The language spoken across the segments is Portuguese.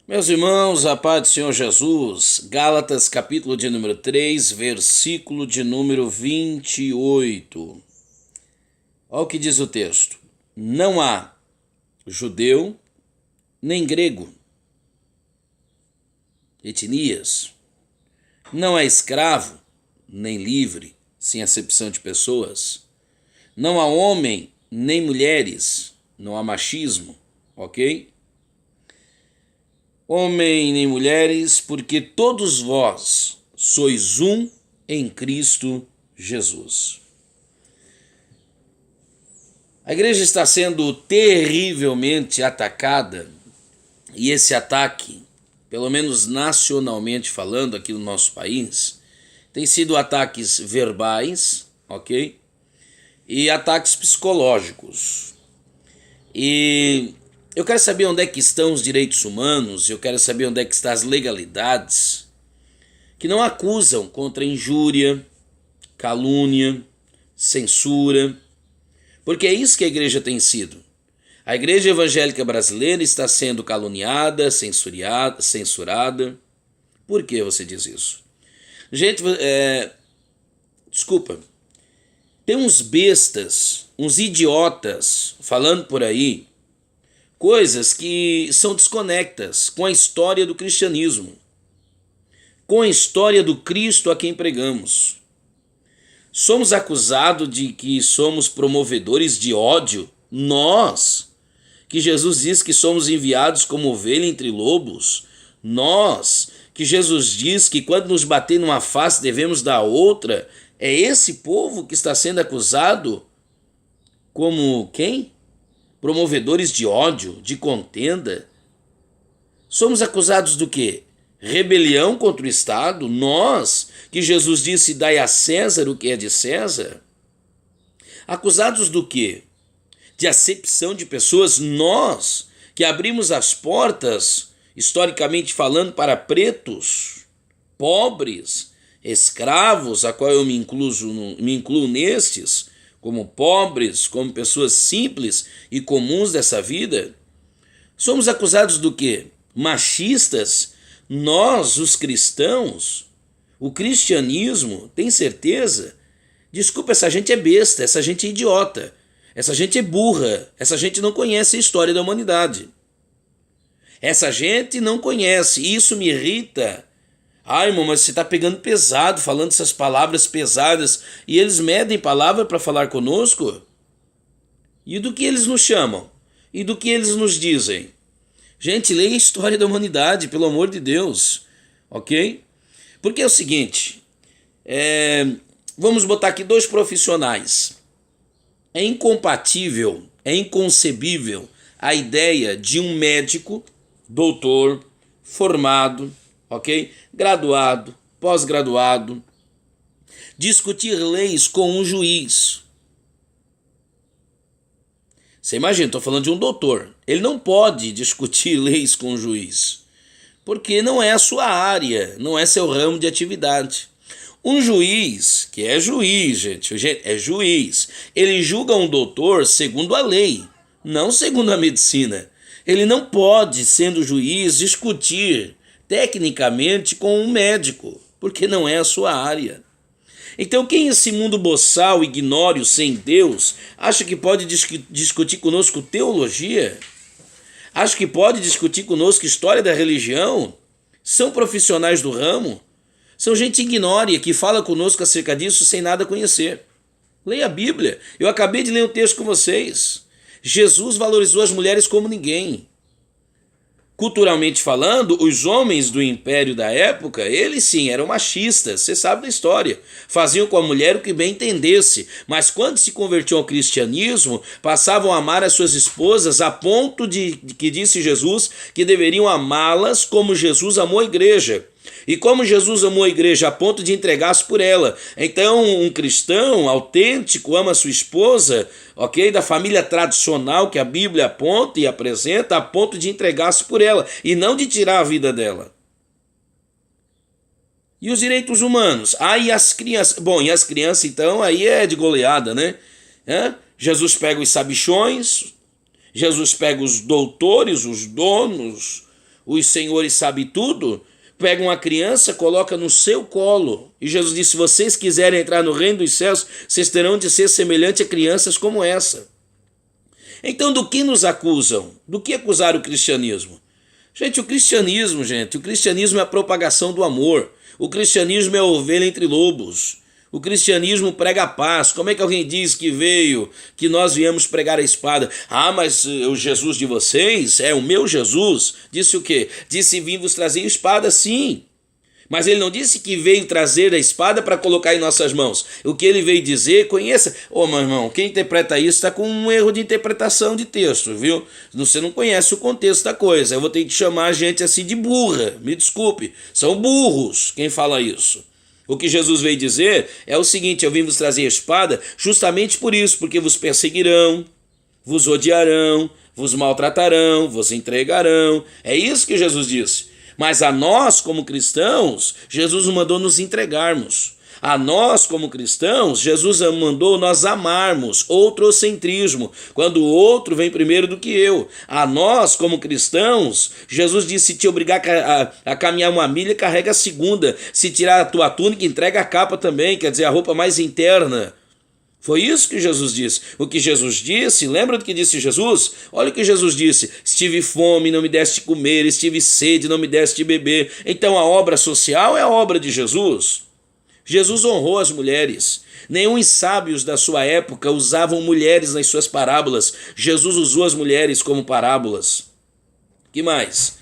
Meus irmãos, a paz do Senhor Jesus, Gálatas capítulo de número 3, versículo de número 28. Olha o que diz o texto. Não há judeu nem grego, etnias. Não há escravo nem livre, sem acepção de pessoas. Não há homem nem mulheres, não há machismo, ok? Homem nem mulheres, porque todos vós sois um em Cristo Jesus. A igreja está sendo terrivelmente atacada, e esse ataque, pelo menos nacionalmente falando aqui no nosso país, tem sido ataques verbais, ok? E ataques psicológicos. E eu quero saber onde é que estão os direitos humanos, eu quero saber onde é que estão as legalidades que não acusam contra injúria, calúnia, censura, porque é isso que a igreja tem sido. A igreja evangélica brasileira está sendo caluniada, censurada. Por que você diz isso? Gente, desculpa, tem uns bestas, uns idiotas falando por aí, coisas que são desconectas com a história do cristianismo, com a história do Cristo a quem pregamos. Somos acusados de que somos promovedores de ódio, nós, que Jesus diz que somos enviados como ovelha entre lobos, nós, que Jesus diz que quando nos bater numa face devemos dar outra. É esse povo que está sendo acusado como quem? Promovedores de ódio, de contenda. Somos acusados do quê? Rebelião contra o Estado? Nós, que Jesus disse, dai a César o que é de César? Acusados do quê? De acepção de pessoas? Nós, que abrimos as portas, historicamente falando, para pretos, pobres, escravos, a qual eu me incluo nestes, como pobres, como pessoas simples e comuns dessa vida. Somos acusados do quê? Machistas? Nós, os cristãos, o cristianismo, tem certeza? Desculpa, essa gente é besta, essa gente é idiota, essa gente é burra, essa gente não conhece a história da humanidade. Essa gente não conhece, isso me irrita. Ai, irmão, mas você está pegando pesado, falando essas palavras pesadas, e eles medem palavra para falar conosco? E do que eles nos chamam? E do que eles nos dizem? Gente, leia a história da humanidade, pelo amor de Deus, ok? Porque é o seguinte, vamos botar aqui dois profissionais. É incompatível, é inconcebível a ideia de um médico, doutor, formado, ok? Graduado, pós-graduado, discutir leis com um juiz. Você imagina, estou falando de um doutor. Ele não pode discutir leis com um juiz, porque não é a sua área, não é seu ramo de atividade. Um juiz, que é juiz, gente, é juiz, ele julga um doutor segundo a lei, não segundo a medicina. Ele não pode, sendo juiz, discutir tecnicamente com um médico, porque não é a sua área. Então quem esse mundo boçal, ignório, sem Deus, acha que pode discutir conosco teologia? Acha que pode discutir conosco história da religião? São profissionais do ramo? São gente ignória que fala conosco acerca disso sem nada conhecer. Leia a Bíblia. Eu acabei de ler um texto com vocês. Jesus valorizou as mulheres como ninguém. Culturalmente falando, os homens do império da época, eles sim eram machistas, você sabe da história. Faziam com a mulher o que bem entendesse, mas quando se convertiam ao cristianismo, passavam a amar as suas esposas a ponto de que disse Jesus que deveriam amá-las como Jesus amou a igreja. E como Jesus amou a igreja a ponto de entregar-se por ela. Então um cristão autêntico ama sua esposa, ok? Da família tradicional que a Bíblia aponta e apresenta, a ponto de entregar-se por ela e não de tirar a vida dela. E os direitos humanos? E as crianças? Bom, e as crianças então aí é de goleada, né? Jesus pega os sabichões, Jesus pega os doutores, os donos, os senhores sabem tudo, pega uma criança, coloca no seu colo. E Jesus disse, se vocês quiserem entrar no reino dos céus, vocês terão de ser semelhante a crianças como essa. Então, do que nos acusam? Do que acusar o cristianismo? Gente, o cristianismo é a propagação do amor. O cristianismo é a ovelha entre lobos. O cristianismo prega a paz. Como é que alguém diz que nós viemos pregar a espada? Ah, mas o Jesus de vocês é o meu Jesus. Disse o quê? Disse, vim vos trazer espada, sim. Mas ele não disse que veio trazer a espada para colocar em nossas mãos. O que ele veio dizer, conheça. Meu irmão, quem interpreta isso está com um erro de interpretação de texto, viu? Você não conhece o contexto da coisa. Eu vou ter que chamar a gente assim de burra. Me desculpe. São burros quem fala isso. O que Jesus veio dizer é o seguinte, eu vim vos trazer a espada justamente por isso, porque vos perseguirão, vos odiarão, vos maltratarão, vos entregarão. É isso que Jesus disse. Mas a nós, como cristãos, Jesus mandou nos entregarmos. A nós, como cristãos, Jesus mandou nós amarmos, outrocentrismo, quando o outro vem primeiro do que eu. A nós, como cristãos, Jesus disse, se te obrigar a caminhar uma milha, carrega a segunda. Se tirar a tua túnica, entrega a capa também, quer dizer, a roupa mais interna. Foi isso que Jesus disse. O que Jesus disse, lembra do que disse Jesus? Olha o que Jesus disse. Estive fome, não me deste comer, estive sede, não me deste beber. Então a obra social é a obra de Jesus. Jesus honrou as mulheres. Nenhum sábios da sua época usavam mulheres nas suas parábolas. Jesus usou as mulheres como parábolas. Que mais?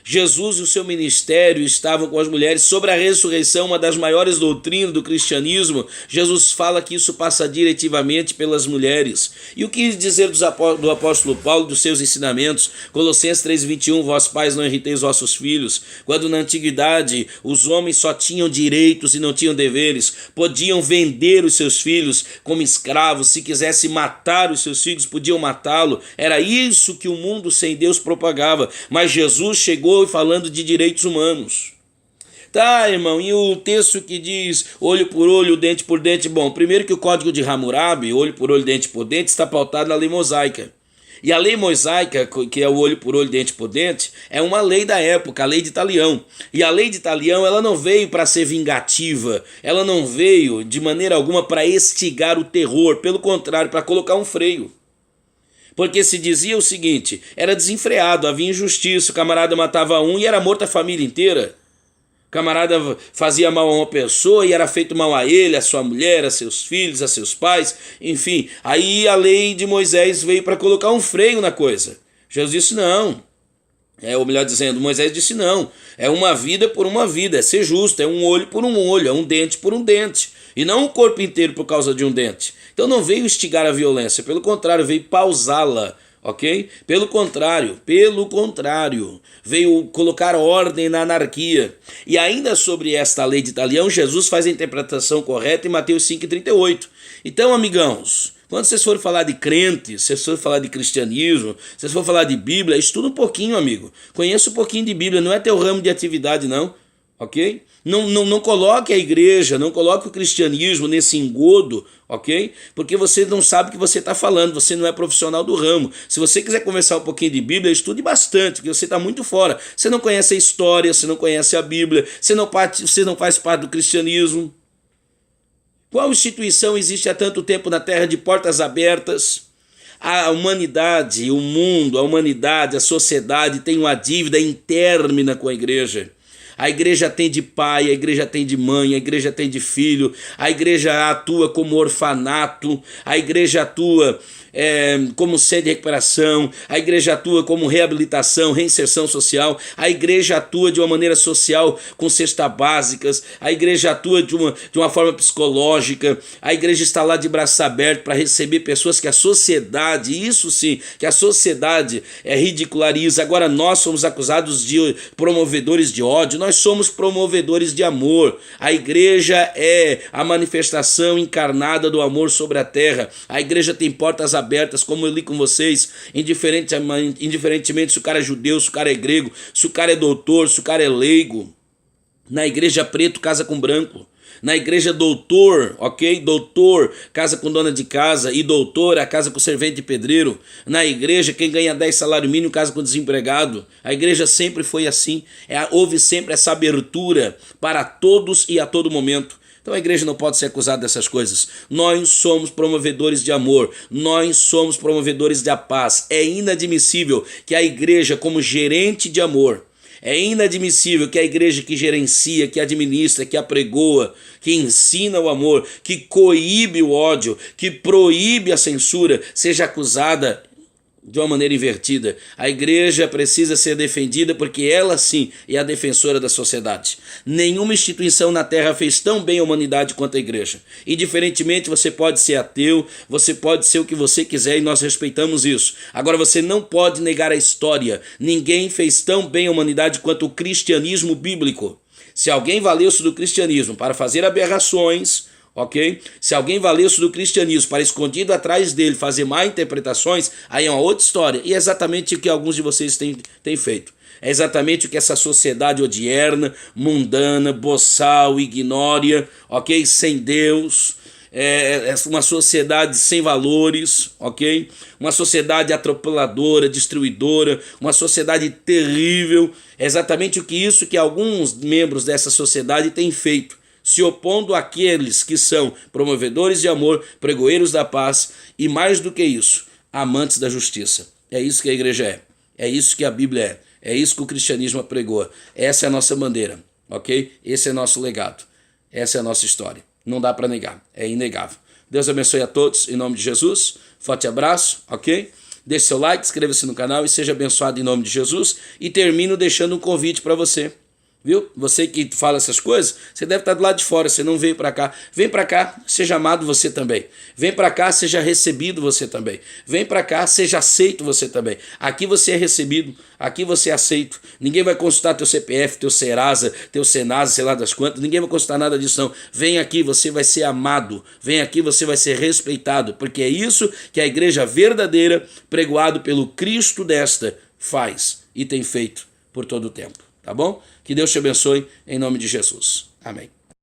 Jesus e o seu ministério estavam com as mulheres. Sobre a ressurreição, uma das maiores doutrinas do cristianismo, Jesus fala que isso passa diretivamente pelas mulheres. E o que dizer do apóstolo Paulo, dos seus ensinamentos? Colossenses 3,21, vós pais não irriteis vossos filhos. Quando na antiguidade os homens só tinham direitos e não tinham deveres, podiam vender os seus filhos como escravos, se quisesse matar os seus filhos, podiam matá-lo. Era isso que o mundo sem Deus propagava. Mas Jesus chegou falando de direitos humanos. Tá, irmão, e o texto que diz olho por olho, dente por dente? Bom, primeiro que o código de Hammurabi, olho por olho, dente por dente, está pautado na lei mosaica. E a lei mosaica, que é o olho por olho, dente por dente, é uma lei da época, a lei de Talião. E a lei de Talião, ela não veio para ser vingativa, ela não veio de maneira alguma para estigar o terror, pelo contrário, para colocar um freio. Porque se dizia o seguinte, era desenfreado, havia injustiça, o camarada matava um e era morta a família inteira. O camarada fazia mal a uma pessoa e era feito mal a ele, a sua mulher, a seus filhos, a seus pais, enfim. Aí a lei de Moisés veio para colocar um freio na coisa. Jesus disse não. Ou melhor dizendo, Moisés disse não. É uma vida por uma vida, é ser justo, é um olho por um olho, é um dente por um dente. E não o corpo inteiro por causa de um dente. Então não veio instigar a violência, pelo contrário, veio pausá-la, ok? Pelo contrário, veio colocar ordem na anarquia. E ainda sobre esta lei de Talião, Jesus faz a interpretação correta em Mateus 5,38. Então, amigãos, quando vocês forem falar de crentes, vocês forem falar de cristianismo, vocês forem falar de Bíblia, estuda um pouquinho, amigo. Conheça um pouquinho de Bíblia, não é teu ramo de atividade, não. Ok? Não coloque a igreja, não coloque o cristianismo nesse engodo, ok? Porque você não sabe o que você está falando, você não é profissional do ramo. Se você quiser conversar um pouquinho de Bíblia, estude bastante, porque você está muito fora. Você não conhece a história, você não conhece a Bíblia, você não faz parte do cristianismo. Qual instituição existe há tanto tempo na Terra de portas abertas? A humanidade, o mundo, a humanidade, a sociedade tem uma dívida interna com a igreja. A igreja tem de pai, a igreja tem de mãe, a igreja tem de filho, a igreja atua como orfanato, a igreja atua como centro de recuperação, a igreja atua como reabilitação, reinserção social, a igreja atua de uma maneira social com cestas básicas, a igreja atua de uma forma psicológica, a igreja está lá de braços abertos para receber pessoas que a sociedade, isso sim, que a sociedade ridiculariza. Agora nós somos acusados de promovedores de ódio, nós somos promovedores de amor. A igreja é a manifestação encarnada do amor sobre a terra. A igreja tem portas abertas, como eu li com vocês, indiferentemente se o cara é judeu, se o cara é grego, se o cara é doutor, se o cara é leigo. Na igreja preto casa com branco. Na igreja doutor, ok? Doutor, casa com dona de casa, e doutora, casa com servente de pedreiro. Na igreja, quem ganha 10 salário mínimo, casa com desempregado. A igreja sempre foi assim. Houve sempre essa abertura para todos e a todo momento. Então a igreja não pode ser acusada dessas coisas. Nós somos promovedores de amor, nós somos promovedores da paz. É inadmissível que a igreja, como gerente de amor, é inadmissível que a igreja que gerencia, que administra, que apregoa, que ensina o amor, que coíbe o ódio, que proíbe a censura, seja acusada de uma maneira invertida. A igreja precisa ser defendida porque ela sim é a defensora da sociedade. Nenhuma instituição na terra fez tão bem a humanidade quanto a igreja. Indiferentemente, você pode ser ateu, você pode ser o que você quiser e nós respeitamos isso. Agora, você não pode negar a história. Ninguém fez tão bem a humanidade quanto o cristianismo bíblico. Se alguém valeu-se do cristianismo para fazer aberrações, ok? Se alguém valeu-se do cristianismo para, escondido atrás dele, fazer má interpretações, aí é uma outra história. E é exatamente o que alguns de vocês têm feito. É exatamente o que essa sociedade odierna, mundana, boçal, ignória, ok? Sem Deus, é uma sociedade sem valores, ok? Uma sociedade atropeladora, destruidora, uma sociedade terrível. É exatamente isso que alguns membros dessa sociedade têm feito, se opondo àqueles que são promovedores de amor, pregoeiros da paz e, mais do que isso, amantes da justiça. É isso que a igreja é isso que a Bíblia é isso que o cristianismo apregoa. Essa é a nossa bandeira, ok? Esse é nosso legado, essa é a nossa história. Não dá para negar, é inegável. Deus abençoe a todos, em nome de Jesus. Forte abraço, ok? Deixe seu like, inscreva-se no canal e seja abençoado em nome de Jesus. E termino deixando um convite para você. Viu? Você que fala essas coisas, você deve estar do lado de fora, você não veio para cá. Vem para cá, seja amado você também. Vem para cá, seja recebido você também. Vem para cá, seja aceito você também. Aqui você é recebido, aqui você é aceito. Ninguém vai consultar teu CPF, teu Serasa, teu Senasa, sei lá das quantas. Ninguém vai consultar nada disso não. Vem aqui, você vai ser amado. Vem aqui, você vai ser respeitado. Porque é isso que a igreja verdadeira, pregoado pelo Cristo desta, faz e tem feito por todo o tempo. Tá bom? Que Deus te abençoe em nome de Jesus. Amém.